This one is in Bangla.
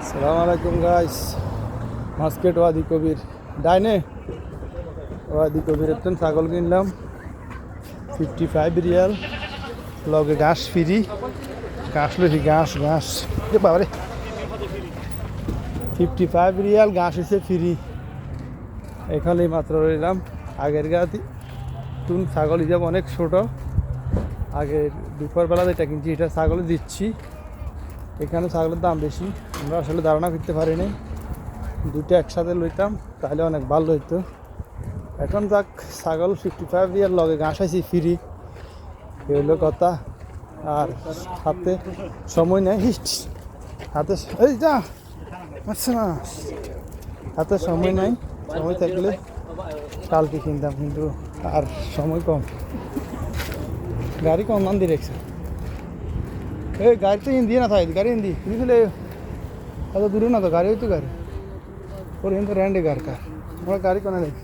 সালাম আলাইকুম গাইস। মার্কেট ওয়াদি কবির ডাইনে ওয়াদি কবির একজন ছাগল কিনলাম 55 রিয়াল, লগে ঘাস ফ্রি। ঘাস লইছি, ঘাস ঘাস এ বাবারে 55 রিয়াল ঘাস হচ্ছে ফ্রি। এখানেই মাত্র রইলাম। আগের গাতি তুন ছাগল হিসাবে অনেক ছোট। আগের দুপুরবেলা যেটা কিনছি এটা ছাগল দিচ্ছি। এখানে ছাগলের দাম বেশি, আমরা আসলে ধারণা করতে পারিনি। দুটো একসাথে লইতাম তাহলে অনেক ভালো হইতো। এখন যাক, ছাগল 55 রিয়াল লগে ঘাস আইছি ফ্রি, এ হইলো কথা। আর হাতে সময় নেই, হাতে এই যা আচ্ছা না, হাতে সময় নাই। সময় থাকলে কালকে কিনতাম, কিন্তু আর সময় কম। গাড়ি কম নাম দিয়ে রেখেছে। এই গাড়ি তো হিন্দি না থাকে, গাড়ি হিন্দি দিলে এত দূরে না তো গাড়ি হইতো। গাড়ি ওর হিন্দি র্যান্ডে গাড়ি কার, আমরা গাড়ি কোনা দেখি।